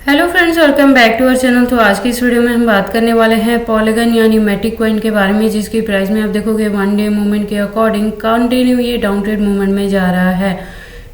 Hello friends, welcome back to our channel. तो आज की इस वीडियो में हम बात करने वाले हैं पॉलीगन यानी मैटिक कॉइन के बारे में, जिसकी प्राइस में आप देखोगे वन डे मूवमेंट के अकॉर्डिंग कंटिन्यू ये डाउन ट्रेड मूवमेंट में जा रहा है।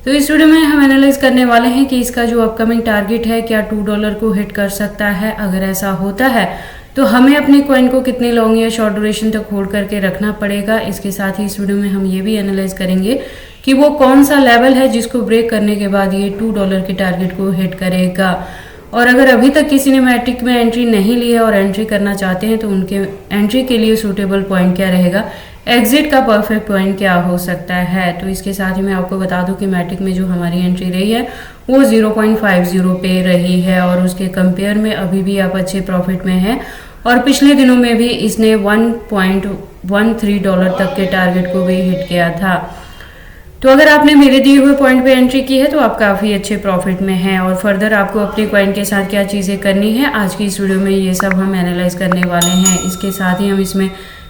तो इस वीडियो में हम एनालाइज करने वाले हैं कि इसका जो अपकमिंग टारगेट है क्या $2 को हिट कर सकता है। अगर ऐसा होता है तो हमें अपने कॉइन को कितने लॉन्ग या शॉर्ट ड्यूरेशन तक होल्ड करके रखना पड़ेगा। इसके साथ ही इस वीडियो में हम ये भी एनालाइज करेंगे कि वो कौन सा लेवल है जिसको ब्रेक करने के बाद ये $2 के टारगेट को हिट करेगा। और अगर अभी तक किसी ने मैटिक में एंट्री नहीं ली है और एंट्री करना चाहते हैं तो उनके एंट्री के लिए सूटेबल पॉइंट क्या रहेगा, एग्जिट का परफेक्ट पॉइंट क्या हो सकता है। तो इसके साथ ही मैं आपको बता दूं कि मैटिक में जो हमारी एंट्री रही है वो 0.50 पे रही है और उसके कंपेयर में अभी भी आप अच्छे प्रॉफिट में हैं। और पिछले दिनों में भी इसने $1.13 तक के टारगेट को भी हिट किया था। तो अगर आपने मेरे दिए हुए पॉइंट पे एंट्री की है तो आप काफ़ी अच्छे प्रॉफिट में हैं। और फर्दर आपको अपने कॉइन के साथ क्या चीज़ें करनी है, आज की इस वीडियो में ये सब हम एनालाइज करने वाले हैं। इसके साथ ही हम इसमें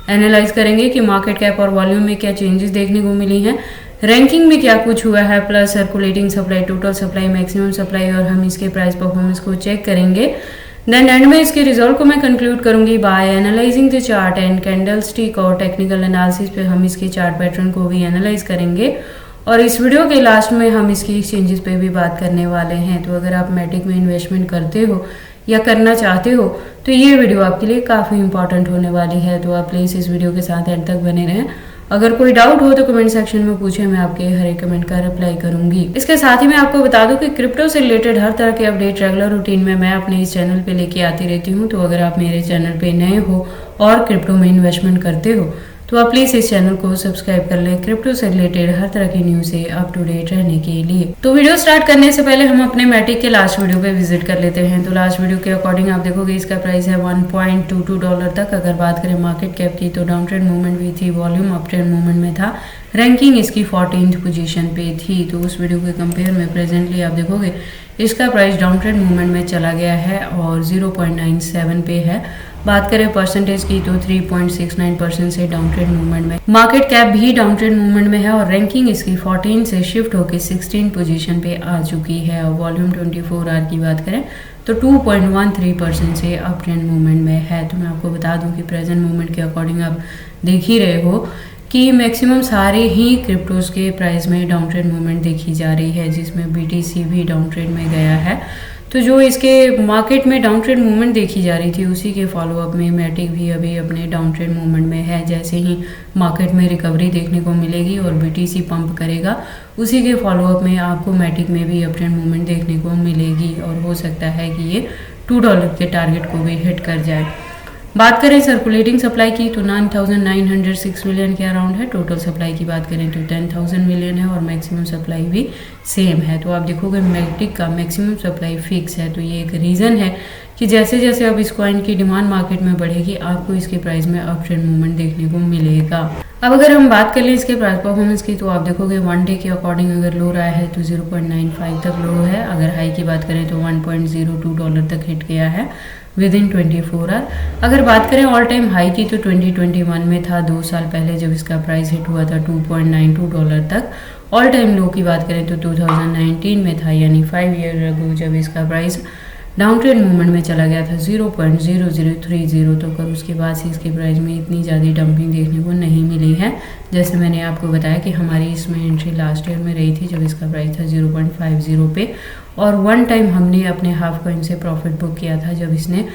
एनालाइज करेंगे कि मार्केट कैप और वॉल्यूम में क्या चेंजेस देखने को मिली हैं, रैंकिंग में क्या कुछ हुआ है, plus circulating supply, total supply, maximum supply, और हम इसके प्राइस परफॉर्मेंस को चेक करेंगे। देन एंड में इसके रिजल्ट को मैं कंक्लूड करूंगी by analysing the chart and candlestick, और टेक्निकल एनालिसिस पे हम इसके चार्ट पैटर्न को भी एनालाइज करेंगे। और इस वीडियो के लास्ट में हम इसकी एक्सचेंजेस पे भी बात करने वाले हैं। तो अगर आप मैटिक में इन्वेस्टमेंट करते हो या करना चाहते हो तो ये वीडियो आपके लिए काफ़ी इंपॉर्टेंट होने वाली है। तो आप प्लीज़ इस वीडियो के साथ एंड तक बने रहें। अगर कोई डाउट हो तो कमेंट सेक्शन में पूछें, मैं आपके हर एक कमेंट का रिप्लाई करूंगी। इसके साथ ही मैं आपको बता दूं कि क्रिप्टो से रिलेटेड हर तरह के अपडेट रेगुलर रूटीन में मैं अपने इस चैनल पे लेके आती रहती हूं। तो अगर आप मेरे चैनल पे नए हो और क्रिप्टो में इन्वेस्टमेंट करते हो तो आप प्लीज इस चैनल को सब्सक्राइब कर लें क्रिप्टो से रिलेटेड हर तरह की न्यूज से अप टू डेट रहने के लिए। तो वीडियो स्टार्ट करने से पहले हम अपने मैटिक के लास्ट वीडियो पे विजिट कर लेते हैं। तो लास्ट वीडियो के अकॉर्डिंग आप देखोगे इसका प्राइस है $1.22 तक। अगर बात करें मार्केट कैप की तो डाउन ट्रेड मूवमेंट भी थी, वॉल्यूम अप ट्रेड मूवमेंट में था, रैंकिंग इसकी 14th पोजीशन पे थी। तो उस वीडियो के कंपेयर में प्रेजेंटली आप देखोगे इसका प्राइस डाउन ट्रेड मूवमेंट में चला गया है और 0.97 पे है। बात करें परसेंटेज की तो 3.69% से डाउन ट्रेड मूवमेंट में, मार्केट कैप भी डाउन ट्रेड मूवमेंट में है और रैंकिंग इसकी 14 से शिफ्ट होकर 16 पोजीशन पे आ चुकी है। और वॉल्यूम 24 आवर की बात करें तो 2.13% से अप ट्रेंड मूवमेंट में है। तो मैं आपको बता दूं कि प्रेजेंट मूवमेंट के अकॉर्डिंग आप देख ही रहे हो कि मैक्सिमम सारे ही क्रिप्टोज के प्राइस में डाउन ट्रेड मूवमेंट देखी जा रही है, जिसमें BTC भी डाउन ट्रेड में गया है। तो जो इसके मार्केट में डाउन ट्रेड मूवमेंट देखी जा रही थी उसी के फॉलोअप में मैटिक भी अभी अपने डाउन ट्रेड मूवमेंट में है। जैसे ही मार्केट में रिकवरी देखने को मिलेगी और BTC पंप करेगा उसी के फॉलोअप में आपको मैटिक में भी अप ट्रेंड मूवमेंट देखने को मिलेगी और हो सकता है कि ये $2 के टारगेट को भी हिट कर जाए। बात करें सर्कुलेटिंग सप्लाई की तो 9,906 मिलियन के अराउंड है। टोटल सप्लाई की बात करें तो 10,000 मिलियन है और मैक्सिमम सप्लाई भी सेम है। तो आप देखोगे मैटिक का मैक्सिमम सप्लाई फिक्स है। तो ये एक रीज़न है कि जैसे जैसे अब इस कॉइन की डिमांड मार्केट में बढ़ेगी आपको इसके प्राइस में अप ट्रेंड मूवमेंट देखने को मिलेगा। अब अगर हम बात कर लें इसके प्राइस परफॉर्मेंस की तो आप देखोगे वन डे के अकॉर्डिंग अगर लो रहा है तो 0.95 तक लो है। अगर हाई की बात करें तो $1.02 तक हिट किया है विद इन 24 आवर। अगर बात करें ऑल टाइम हाई की तो 2021 में था, 2 साल पहले जब इसका प्राइस हिट हुआ था $2.92 तक। ऑल टाइम लो की बात करें तो 2019 में था, यानी 5 ईयर अगो जब इसका प्राइस डाउन ट्रेड मूवमेंट में चला गया था 0.0030 तक। और उसके बाद से इसके प्राइस में इतनी ज़्यादा डंपिंग देखने को नहीं मिली है। जैसे मैंने आपको बताया कि हमारी इसमें एंट्री लास्ट ईयर में रही थी जब इसका प्राइस था 0.50 पे, और वन टाइम हमने अपने हाफ कॉइन से प्रॉफिट बुक किया था जब इसने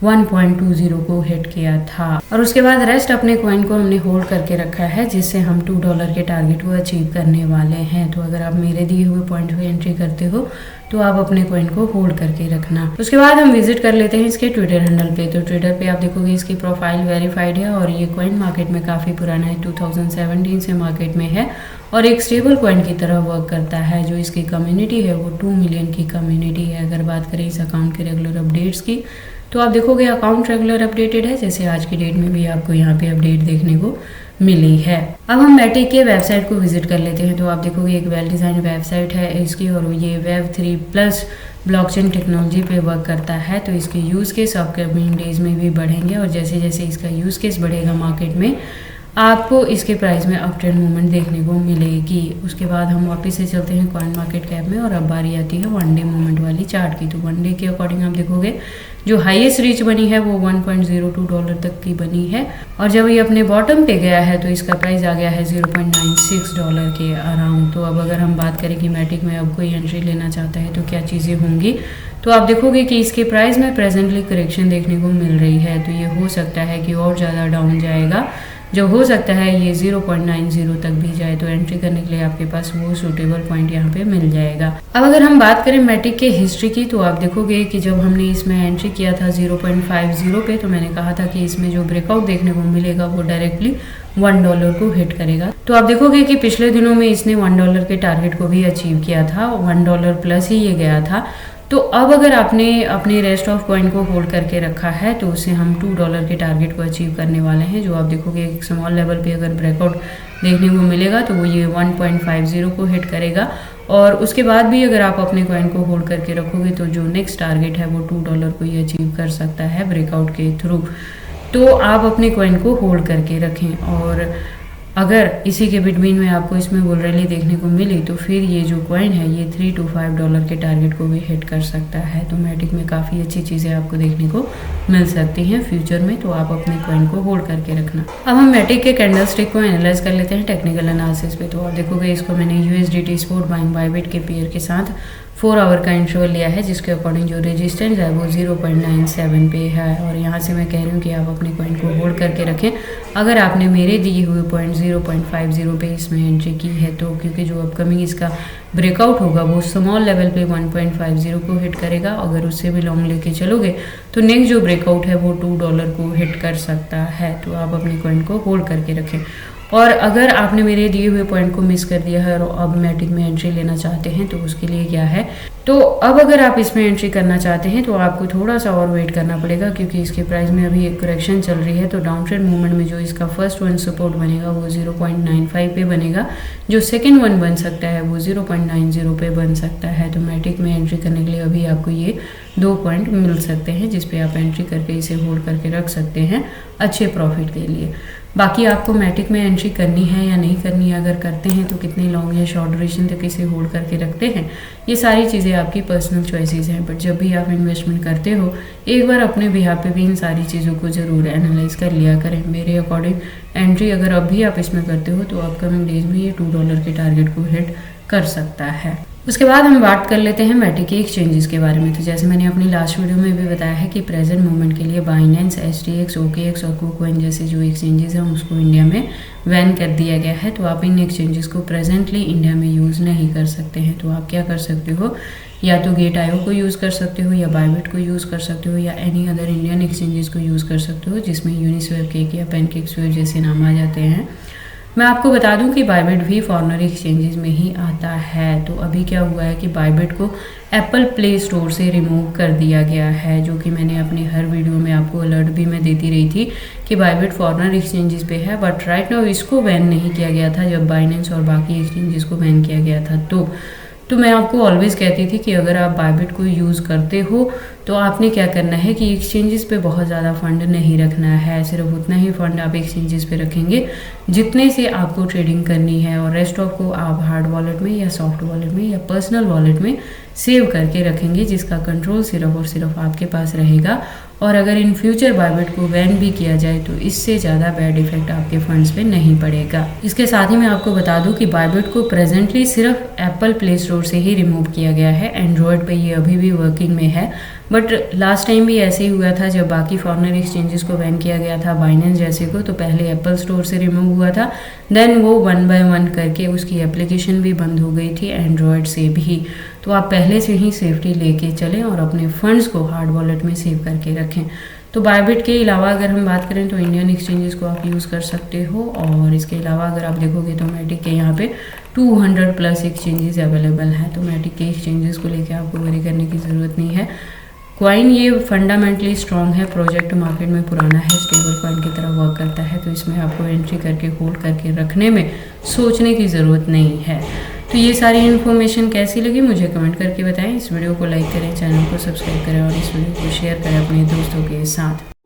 1.20 को हिट किया था। और उसके बाद रेस्ट अपने कॉइन को हमने होल्ड करके रखा है जिससे हम $2 के टारगेट को अचीव करने वाले हैं। तो अगर आप मेरे दिए हुए पॉइंट पे एंट्री करते हो तो आप अपने कॉइन को होल्ड करके रखना। उसके बाद हम विजिट कर लेते हैं इसके ट्विटर हैंडल पे। तो ट्विटर पे आप देखोगे इसकी प्रोफाइल वेरीफाइड है और ये कॉइन मार्केट में काफ़ी पुराना है, 2017 से मार्केट में है और एक स्टेबल कॉइन की तरह वर्क करता है। जो इसकी कम्युनिटी है वो 2 मिलियन की कम्युनिटी है। अगर बात करें इस अकाउंट के रेगुलर अपडेट्स की तो आप देखोगे अकाउंट रेगुलर अपडेटेड है, जैसे आज की डेट में भी आपको यहाँ पे अपडेट देखने को मिली है। अब हम मैटिक के वेबसाइट को विजिट कर लेते हैं। तो आप देखोगे एक वेल डिजाइन वेबसाइट है इसकी और ये Web3+ ब्लॉकचेन टेक्नोलॉजी पे वर्क करता है। तो इसके यूज़ केस अपकमिंग डेज में भी बढ़ेंगे और जैसे जैसे इसका यूज़ केस बढ़ेगा मार्केट में आपको इसके प्राइस में अप ट्रेंड मूवमेंट देखने को मिलेगी। उसके बाद हम वापस से चलते हैं कॉइन मार्केट कैप में और अब बारी आती है वन डे मूवमेंट वाली चार्ट की। तो वन डे के अकॉर्डिंग आप देखोगे जो हाईएस्ट रीच बनी है वो $1.02 तक की बनी है और जब ये अपने बॉटम पे गया है तो इसका प्राइस आ गया है $0.96 के अराउंड। तो अब अगर हम बात करें कि मैटिक में अब कोई एंट्री लेना चाहता है तो क्या चीज़ें होंगी, तो आप देखोगे कि इसके प्राइस में प्रेजेंटली करेक्शन देखने को मिल रही है। तो ये हो सकता है कि और ज़्यादा डाउन जाएगा, जो हो सकता है ये 0.90 तक भी जाए, तो एंट्री करने के लिए आपके पास वो सूटेबल पॉइंट यहाँ पे मिल जाएगा। अब अगर हम बात करें मैटिक के हिस्ट्री की तो आप देखोगे कि जब हमने इसमें एंट्री किया था 0.50 पे तो मैंने कहा था कि इसमें जो ब्रेकआउट देखने को मिलेगा वो डायरेक्टली $1 को हिट करेगा। तो आप देखोगे कि पिछले दिनों में इसने $1 के टारगेट को भी अचीव किया था, $1 प्लस ही ये गया था। तो अब अगर आपने अपने रेस्ट ऑफ कॉइन को होल्ड करके रखा है तो उससे हम $2 के टारगेट को अचीव करने वाले हैं, जो आप देखोगे एक स्मॉल लेवल पे अगर ब्रेकआउट देखने को मिलेगा तो वो ये 1.50 को हिट करेगा और उसके बाद भी अगर आप अपने कॉइन को होल्ड करके रखोगे तो जो नेक्स्ट टारगेट है वो $2 को ही अचीव कर सकता है ब्रेकआउट के थ्रू। तो आप अपने कॉइन को होल्ड करके रखें और अगर इसी के बिटवीन में आपको इसमें बुल रैली देखने को मिली तो फिर ये जो कॉइन है ये $3 to $5 के टारगेट को भी हिट कर सकता है। तो मैटिक में काफ़ी अच्छी चीज़ें आपको देखने को मिल सकती हैं फ्यूचर में, तो आप अपने कॉइन को होल्ड करके रखना। अब हम मैटिक के कैंडल स्टिक को एनालाइज कर लेते हैं टेक्निकल एनालिसिस पे। तो आप देखोगे इसको मैंने USDT स्पॉट बाइंग बाइबिट के पेयर के साथ 4 आवर का इंटरवल लिया है, जिसके अकॉर्डिंग जो रेजिस्टेंस है वो 0.97 पे है और यहाँ से मैं कह रही हूँ कि आप अपने कॉइन को होल्ड करके रखें। अगर आपने मेरे दिए हुए पॉइंट 0.50 पे इसमें एंट्री की है तो क्योंकि जो अपकमिंग इसका ब्रेकआउट होगा वो स्मॉल लेवल पे 1.50 को हिट करेगा। अगर उससे भी लॉन्ग लेके चलोगे तो नेक्स्ट जो ब्रेकआउट है वो $2 को हिट कर सकता है। तो आप अपने कॉइन को होल्ड करके रखें और अगर आपने मेरे दिए हुए पॉइंट को मिस कर दिया है और अब मैटिक में एंट्री लेना चाहते हैं तो उसके लिए क्या है, तो अब अगर आप इसमें एंट्री करना चाहते हैं तो आपको थोड़ा सा और वेट करना पड़ेगा क्योंकि इसके प्राइस में अभी एक करेक्शन चल रही है। तो डाउन ट्रेंड मूवमेंट में जो इसका फर्स्ट वन सपोर्ट बनेगा वो 0.95 पे बनेगा, जो सेकेंड वन बन सकता है वो 0.90 पे बन सकता है। तो मैटिक में एंट्री करने के लिए अभी आपको ये 2 पॉइंट मिल सकते हैं जिसपे आप एंट्री करके इसे होल्ड करके रख सकते हैं अच्छे प्रॉफिट के लिए। बाकी आपको मैटिक में एंट्री करनी है या नहीं करनी है, अगर करते हैं तो कितने लॉन्ग या शॉर्ट ड्यूरेशन तक इसे होल्ड करके रखते हैं, ये सारी चीज़ें आपकी पर्सनल चॉइसेस हैं। बट जब भी आप इन्वेस्टमेंट करते हो एक बार अपने बिहाफ पे भी इन सारी चीज़ों को ज़रूर एनालाइज कर लिया करें। मेरे अकॉर्डिंग एंट्री अगर अब भी आप इसमें करते हो तो अपकमिंग डेज में ये $2 के टारगेट को हिट कर सकता है। उसके बाद हम बात कर लेते हैं मैटिक के एक्सचेंजेस के बारे में। तो जैसे मैंने अपनी लास्ट वीडियो में भी बताया है कि प्रेजेंट मूवमेंट के लिए बाइनेंस, STX, OKX और KuCoin जैसे जो एक्सचेंजेस हैं उसको इंडिया में बैन कर दिया गया है। तो आप इन एक्सचेंजेस को प्रेजेंटली इंडिया में यूज़ नहीं कर सकते हैं। तो आप क्या कर सकते हो, या तो Gate.io को यूज़ कर सकते हो या बाइबिट को यूज़ कर सकते हो या एनी अदर इंडियन एक्सचेंजेस को यूज़ कर सकते हो जिसमें यूनिस्वैप, केक या पैनकेकस्वैप जैसे नाम आ जाते हैं। मैं आपको बता दूं कि बाइबिट भी फॉरेनर एक्सचेंजेस में ही आता है। तो अभी क्या हुआ है कि बाइबिट को एप्पल प्ले स्टोर से रिमूव कर दिया गया है, जो कि मैंने अपनी हर वीडियो में आपको अलर्ट भी मैं देती रही थी कि बाइबिट फॉरेनर एक्सचेंजेस पे है। बट राइट नाउ इसको बैन नहीं किया गया था जब बाइनेंस और बाकी एक्सचेंजेस को बैन किया गया था। तो मैं आपको ऑलवेज़ कहती थी कि अगर आप बाइबिट को यूज़ करते हो तो आपने क्या करना है कि एक्सचेंजेस पे बहुत ज़्यादा फंड नहीं रखना है। सिर्फ उतना ही फंड आप एक्सचेंजेस पे रखेंगे जितने से आपको ट्रेडिंग करनी है और रेस्ट ऑफ को आप हार्ड वॉलेट में या सॉफ्ट वॉलेट में या पर्सनल वॉलेट में सेव करके रखेंगे, जिसका कंट्रोल सिर्फ और सिर्फ आपके पास रहेगा। और अगर इन फ्यूचर बाइबिट को बैन भी किया जाए तो इससे ज़्यादा बैड इफेक्ट आपके फंड्स पे नहीं पड़ेगा। इसके साथ ही मैं आपको बता दूं कि बाइबिट को प्रेजेंटली सिर्फ एप्पल प्ले स्टोर से ही रिमूव किया गया है। एंड्रॉयड पे ये अभी भी वर्किंग में है, बट लास्ट टाइम भी ऐसे ही हुआ था जब बाकी फॉरेनर एक्सचेंजेस को बैन किया गया था बाइनेंस जैसे को। तो पहले एप्पल स्टोर से रिमूव हुआ था, देन वो 1 by 1 करके उसकी एप्लीकेशन भी बंद हो गई थी एंड्रॉयड से भी। तो आप पहले से ही सेफ्टी लेके चलें और अपने फंड्स को हार्ड वॉलेट में सेव करके रखें। तो बाइबिट के अलावा अगर हम बात करें तो इंडियन एक्सचेंजेस को आप यूज़ कर सकते हो। और इसके अलावा अगर आप देखोगे तो मैटिक के यहाँ पे 200 प्लस एक्सचेंजेस अवेलेबल हैं। तो मैटिक के एक्सचेंजेस को लेकर आपको वरी करने की ज़रूरत नहीं है। कॉइन ये फंडामेंटली स्ट्रॉन्ग है, प्रोजेक्ट मार्केट में पुराना है, स्टेबल कॉइन की तरह वर्क करता है। तो इसमें आपको एंट्री करके होल्ड करके रखने में सोचने की ज़रूरत नहीं है। तो ये सारी इन्फॉर्मेशन कैसी लगी मुझे कमेंट करके बताएं। इस वीडियो को लाइक करें, चैनल को सब्सक्राइब करें और इस वीडियो को शेयर करें अपने दोस्तों के साथ।